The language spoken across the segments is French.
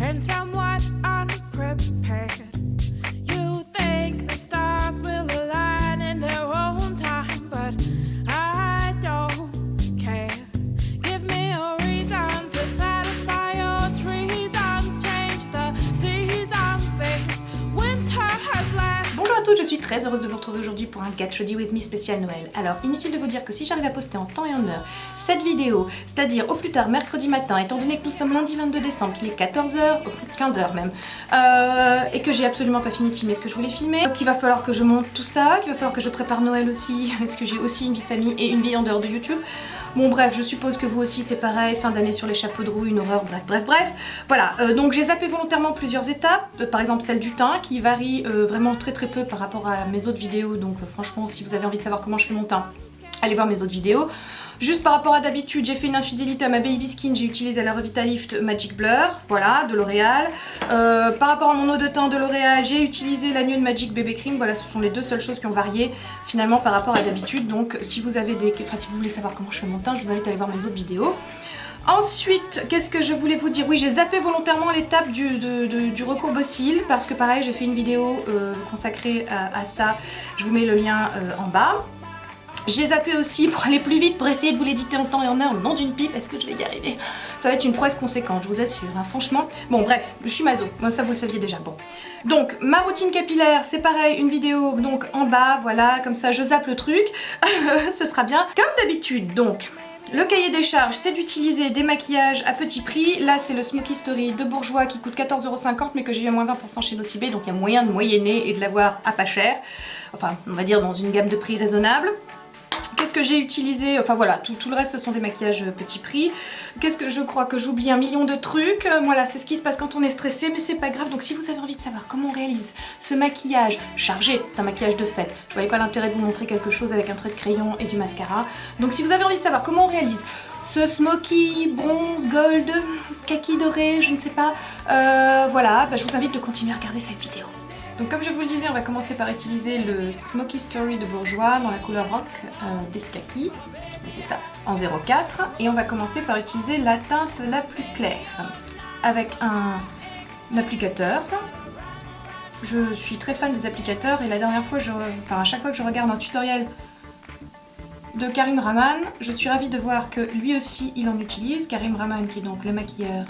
and somewhat unprepared. You think the stars will align in their own time, but I don't care. Give me a reason to satisfy your treasons, change the seasons, things winter has left. Bonjour à tous, je suis très heureuse de vous retrouver aujourd'hui pour un Get Ready With Me spécial Noël. Alors, inutile de vous dire que si j'arrive à poster en temps et en heure cette vidéo, c'est-à-dire au plus tard mercredi matin, étant donné que nous sommes lundi 22 décembre, qu'il est 14h, 15h même, et que j'ai absolument pas fini de filmer ce que je voulais filmer, donc il va falloir que je monte tout ça, qu'il va falloir que je prépare Noël aussi, parce que j'ai aussi une vie de famille et une vie en dehors de YouTube. Bon bref, je suppose que vous aussi c'est pareil, fin d'année sur les chapeaux de roue, une horreur, bref. Voilà, donc j'ai zappé volontairement plusieurs étapes, par exemple celle du teint qui varie vraiment très peu par rapport à mes autres vidéos, donc franchement si vous avez envie de savoir comment je fais mon teint, allez voir mes autres vidéos. Juste par rapport à d'habitude, j'ai fait une infidélité à ma Baby Skin, j'ai utilisé la Revitalift Magic Blur, voilà, de L'Oréal. Par rapport à mon eau de teint de L'Oréal, j'ai utilisé la Nude Magic Bébé Cream, voilà, ce sont les deux seules choses qui ont varié finalement par rapport à d'habitude. Donc si vous avez si vous voulez savoir comment je fais mon teint, je vous invite à aller voir mes autres vidéos. Ensuite, qu'est-ce que je voulais vous dire? Oui, j'ai zappé volontairement l'étape du recourbe-cils parce que pareil, j'ai fait une vidéo consacrée à ça, je vous mets le lien en bas. J'ai zappé aussi pour aller plus vite, pour essayer de vous l'éditer en temps et en heure, non d'une pipe, est-ce que je vais y arriver? Ça va être une prouesse conséquente, je vous assure, hein, franchement. Bon bref, je suis maso, moi ça vous le saviez déjà, bon. Donc, ma routine capillaire, c'est pareil, une vidéo donc en bas, voilà, comme ça je zappe le truc, ce sera bien. Comme d'habitude, donc, le cahier des charges, c'est d'utiliser des maquillages à petit prix. Là, c'est le Smoky Story de Bourjois qui coûte 14,50 € mais que j'ai eu à moins 20% chez Nocibé, donc il y a moyen de moyenner et de l'avoir à pas cher. Enfin, on va dire dans une gamme de prix raisonnable. Qu'est-ce que j'ai utilisé? Enfin voilà, tout le reste ce sont des maquillages petit prix. Qu'est-ce que je crois que j'oublie un million de trucs. Voilà, c'est ce qui se passe quand on est stressé, mais c'est pas grave. Donc si vous avez envie de savoir comment on réalise ce maquillage chargé, c'est un maquillage de fête. Je voyais pas l'intérêt de vous montrer quelque chose avec un trait de crayon et du mascara. Donc si vous avez envie de savoir comment on réalise ce smoky, bronze, gold, kaki doré, je ne sais pas, voilà, je vous invite de continuer à regarder cette vidéo. Donc comme je vous le disais, on va commencer par utiliser le Smoky Story de Bourjois dans la couleur rock d'Escaki, oui c'est ça, en 04. Et on va commencer par utiliser la teinte la plus claire avec un applicateur. Je suis très fan des applicateurs et la dernière fois, à chaque fois que je regarde un tutoriel de Karim Rahman, je suis ravie de voir que lui aussi il en utilise. Karim Rahman qui est donc le maquilleur,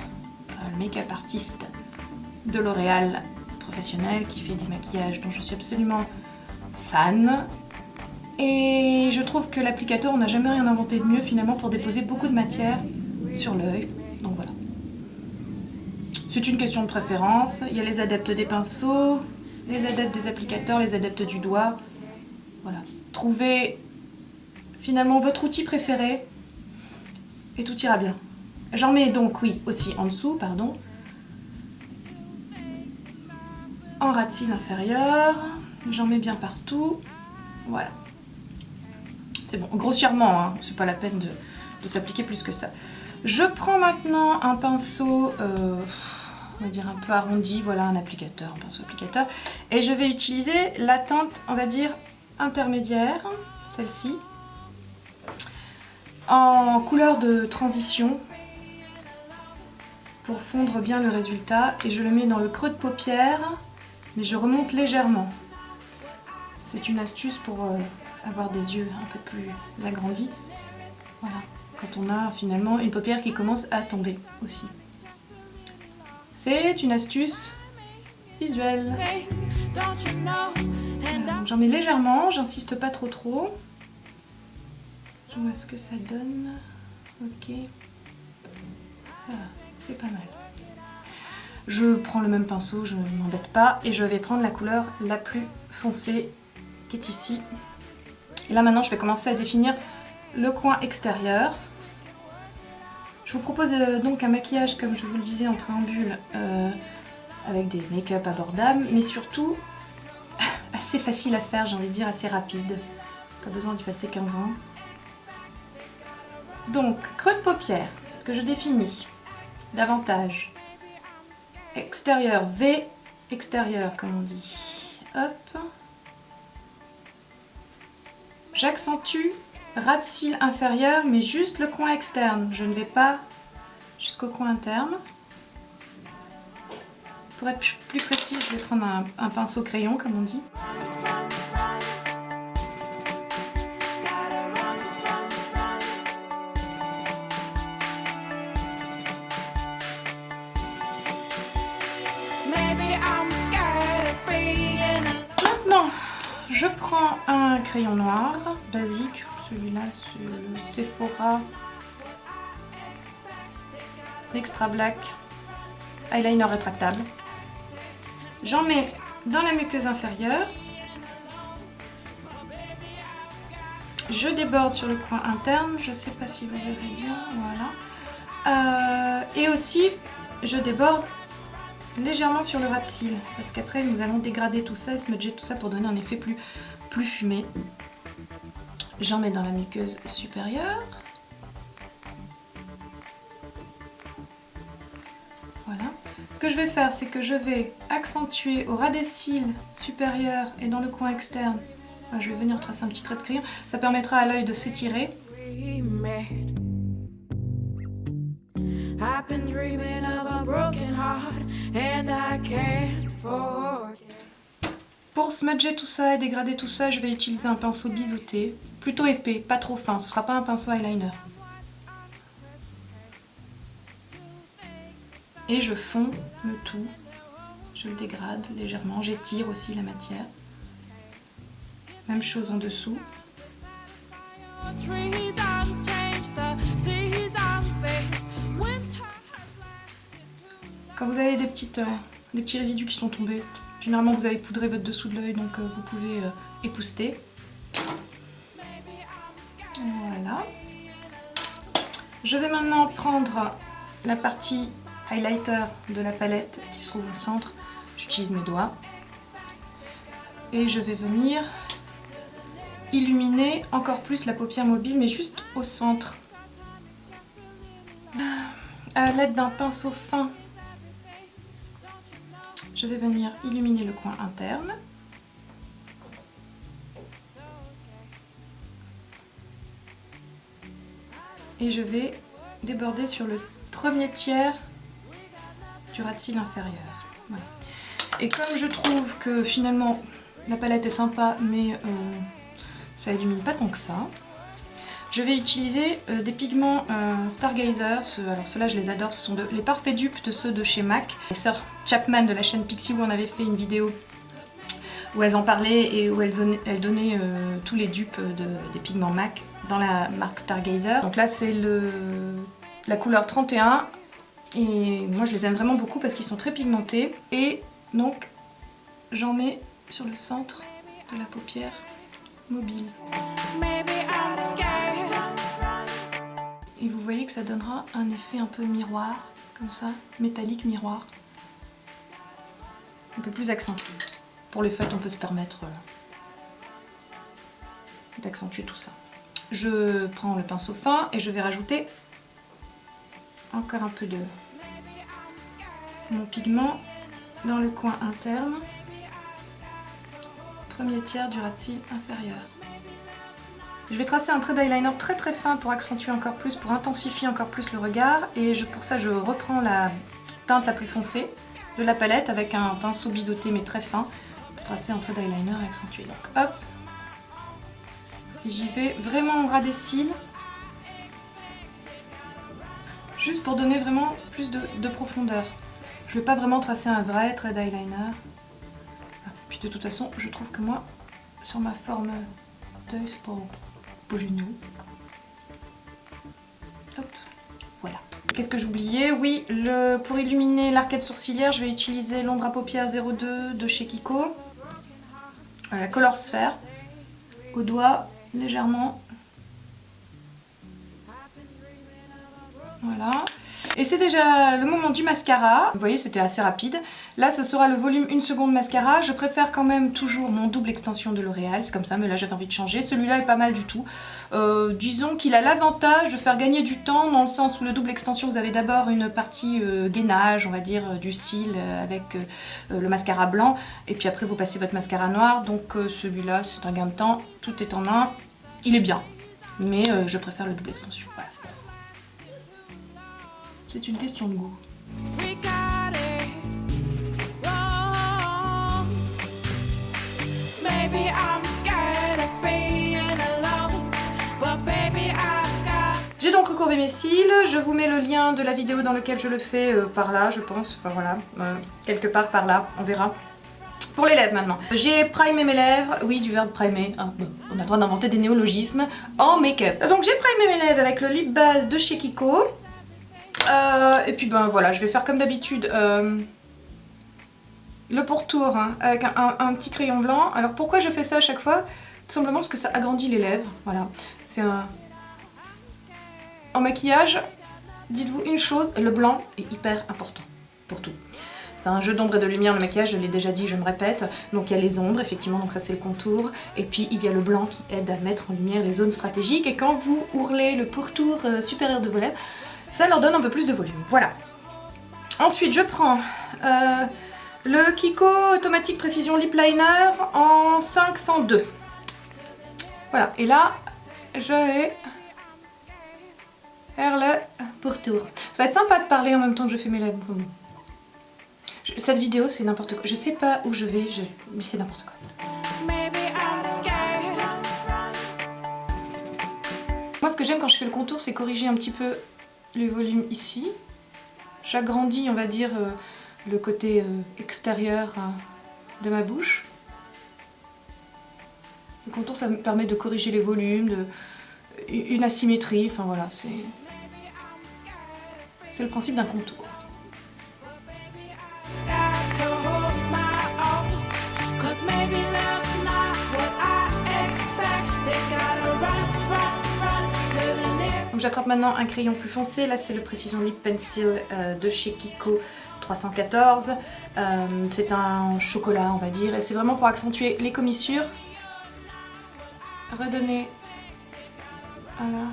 le make-up artiste de L'Oréal, professionnel, qui fait des maquillages dont je suis absolument fan. Et je trouve que l'applicateur, on n'a jamais rien inventé de mieux finalement pour déposer beaucoup de matière sur l'œil. Donc voilà. C'est une question de préférence. Il y a les adeptes des pinceaux, les adeptes des applicateurs, les adeptes du doigt. Voilà. Trouvez finalement votre outil préféré et tout ira bien. J'en mets donc, oui, aussi en dessous, pardon. En ras de cils inférieur, j'en mets bien partout, voilà. C'est bon, grossièrement, hein, c'est pas la peine de s'appliquer plus que ça. Je prends maintenant un pinceau, on va dire un peu arrondi, voilà un applicateur, un pinceau applicateur, et je vais utiliser la teinte, on va dire, intermédiaire, celle-ci, en couleur de transition, pour fondre bien le résultat, et je le mets dans le creux de paupière, mais je remonte légèrement. C'est une astuce pour avoir des yeux un peu plus agrandis. Voilà, quand on a finalement une paupière qui commence à tomber aussi. C'est une astuce visuelle. J'en mets légèrement, j'insiste pas trop. Je vois ce que ça donne. Ok, ça va, c'est pas mal. Je prends le même pinceau, je ne m'embête pas, et je vais prendre la couleur la plus foncée qui est ici. Et là maintenant je vais commencer à définir le coin extérieur. Je vous propose donc un maquillage, comme je vous le disais en préambule, avec des make-up abordables, mais surtout assez facile à faire, j'ai envie de dire assez rapide. Pas besoin d'y passer 15 ans. Donc, creux de paupière, que je définis davantage. Extérieur, V, extérieur comme on dit. Hop. J'accentue ras de cils inférieur, mais juste le coin externe. Je ne vais pas jusqu'au coin interne. pour être plus précis, je vais prendre un pinceau crayon, comme on dit. Maintenant, je prends un crayon noir, basique. Celui-là, c'est le Sephora Extra Black Eyeliner rétractable. J'en mets dans la muqueuse inférieure. Je déborde sur le coin interne, je ne sais pas si vous verrez bien, voilà. Et aussi, je déborde légèrement sur le ras de cils, parce qu'après nous allons dégrader tout ça et smudger tout ça pour donner un effet plus fumé. J'en mets dans la muqueuse supérieure. Voilà. Ce que je vais faire, c'est que je vais accentuer au ras des cils supérieurs et dans le coin externe. Enfin, je vais venir tracer un petit trait de crayon. Ça permettra à l'œil de s'étirer. Pour smudger tout ça et dégrader tout ça, je vais utiliser un pinceau biseauté, plutôt épais, pas trop fin, ce ne sera pas un pinceau eyeliner. Et je fonds le tout, je le dégrade légèrement, j'étire aussi la matière. Même chose en dessous. Quand vous avez des petits résidus qui sont tombés, généralement vous avez poudré votre dessous de l'œil, donc vous pouvez épousseter. Voilà. Je vais maintenant prendre la partie highlighter de la palette qui se trouve au centre. J'utilise mes doigts. Et je vais venir illuminer encore plus la paupière mobile, mais juste au centre. À l'aide d'un pinceau fin, je vais venir illuminer le coin interne. Et je vais déborder sur le premier tiers du ras de cils inférieur. Voilà. Et comme je trouve que finalement la palette est sympa, mais ça illumine pas tant que ça, je vais utiliser des pigments Stargazer. Alors ceux-là je les adore, ce sont les parfaits dupes de ceux de chez MAC. Les sœurs Chapman de la chaîne Pixie, où on avait fait une vidéo où elles en parlaient et où elles donnaient tous les dupes des pigments MAC dans la marque Stargazer. Donc là c'est la couleur 31 et moi je les aime vraiment beaucoup parce qu'ils sont très pigmentés. Et donc j'en mets sur le centre de la paupière mobile. Et vous voyez que ça donnera un effet un peu miroir, comme ça, métallique miroir. Un peu plus accentué. Pour les fêtes, on peut se permettre d'accentuer tout ça. Je prends le pinceau fin et je vais rajouter encore un peu de mon pigment dans le coin interne. Premier tiers du ras de cils inférieur. Je vais tracer un trait d'eyeliner très très fin pour accentuer encore plus, pour intensifier encore plus le regard. Et pour ça, je reprends la teinte la plus foncée de la palette avec un pinceau biseauté mais très fin pour tracer un trait d'eyeliner et accentuer. Donc hop, j'y vais vraiment au ras des cils, juste pour donner vraiment plus de profondeur. Je ne vais pas vraiment tracer un vrai trait d'eyeliner. Puis de toute façon, je trouve que moi, sur ma forme d'œil, c'est pas génial. Hop, voilà. Qu'est-ce que j'oubliais? Oui, pour illuminer l'arcade sourcilière, je vais utiliser l'ombre à paupières 02 de chez Kiko. La Color Sphere. Au doigt, légèrement. Voilà. Et c'est déjà le moment du mascara. Vous voyez, c'était assez rapide. Là, ce sera le volume 1 seconde mascara. Je préfère quand même toujours mon double extension de L'Oréal. C'est comme ça, mais là, j'avais envie de changer. Celui-là est pas mal du tout. Disons qu'il a l'avantage de faire gagner du temps, dans le sens où le double extension, vous avez d'abord une partie gainage, on va dire, du cil avec le mascara blanc. Et puis après, vous passez votre mascara noir. Donc celui-là, c'est un gain de temps. Tout est en un. Il est bien. Mais je préfère le double extension. Voilà. C'est une question de goût. recourber mes cils. Je vous mets le lien de la vidéo dans laquelle je le fais par là, je pense. Enfin voilà, quelque part par là, on verra. Pour les lèvres maintenant. J'ai primé mes lèvres. Oui, du verbe primer. Ah, bon, on a le droit d'inventer des néologismes en make-up. Donc j'ai primé mes lèvres avec le lip base de chez Kiko. Et puis ben voilà, je vais faire comme d'habitude le pourtour hein, avec un petit crayon blanc. Alors pourquoi je fais ça à chaque fois? Tout simplement parce que ça agrandit les lèvres. Voilà. C'est un... En maquillage, dites-vous une chose, le blanc est hyper important pour tout. C'est un jeu d'ombre et de lumière, le maquillage, je l'ai déjà dit, je me répète. Donc il y a les ombres, effectivement, donc ça c'est le contour. Et puis il y a le blanc qui aide à mettre en lumière les zones stratégiques. Et quand vous ourlez le pourtour supérieur de vos lèvres, ça leur donne un peu plus de volume. Voilà. Ensuite, je prends le Kiko Automatic Précision Lip Liner en 502. Voilà, et là, je vais faire le pourtour. Ça va être sympa de parler en même temps que je fais mes lèvres. Cette vidéo, c'est n'importe quoi. Je sais pas où je vais, mais c'est n'importe quoi. Moi, ce que j'aime quand je fais le contour, c'est corriger un petit peu les volumes ici. J'agrandis, on va dire, le côté extérieur de ma bouche. Le contour, ça me permet de corriger les volumes, une asymétrie, enfin voilà, c'est le principe d'un contour. Donc j'attrape maintenant un crayon plus foncé, là c'est le Précision Lip Pencil de chez Kiko 314. C'est un chocolat on va dire, et c'est vraiment pour accentuer les commissures. Redonner, voilà,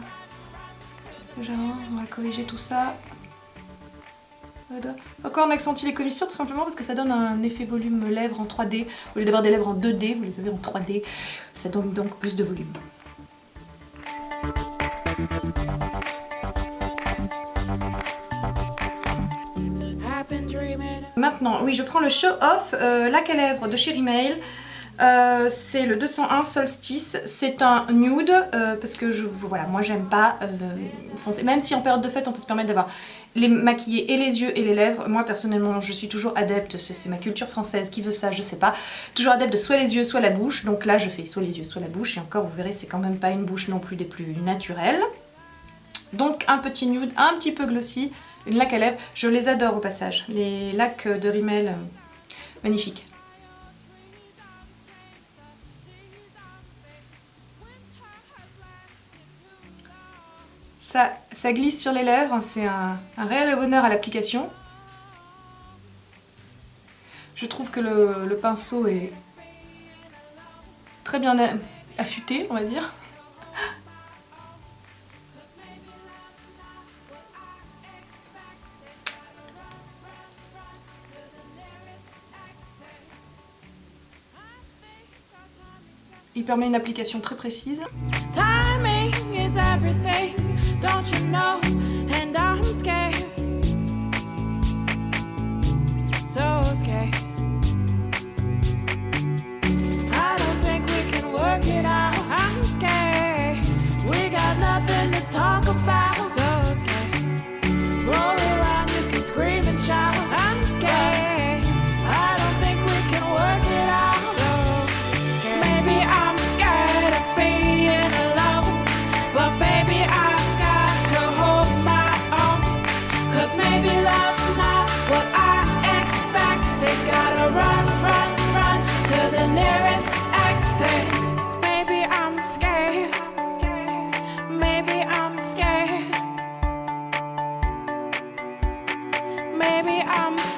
genre on va corriger tout ça. Voilà. Encore on accentue les commissures tout simplement parce que ça donne un effet volume lèvres en 3D. Au lieu d'avoir des lèvres en 2D, vous les avez en 3D, ça donne donc plus de volume. Maintenant, oui, je prends le Show Off lac à lèvres de chez Rimmel. C'est le 201 Solstice, c'est un nude parce que voilà, moi j'aime pas foncer, même si en période de fête on peut se permettre d'avoir les maquillés et les yeux et les lèvres. Moi personnellement je suis toujours adepte, c'est ma culture française qui veut ça, je sais pas, toujours adepte de soit les yeux soit la bouche, donc là je fais soit les yeux soit la bouche, et encore vous verrez c'est quand même pas une bouche non plus des plus naturelles. Donc un petit nude, un petit peu glossy, une lac à lèvres, je les adore au passage, les lacs de Rimmel, magnifiques. Ça glisse sur les lèvres, c'est un réel bonheur à l'application. Je trouve que le pinceau est très bien affûté, on va dire. Il permet une application très précise. Timing is everything, don't you know? And I'm scared, so scared. I don't think we can work it out. I'm scared. We got nothing to talk about. So scared. Roll around, you can scream and shout. I'm scared. I don't think we can work it out. So scared. Maybe I'm scared of being alone, but baby I've got to hold my own. 'Cause maybe love's not what I expected. Gotta run, run, run to the nearest exit. Maybe I'm scared. Maybe I'm scared. Maybe I'm scared.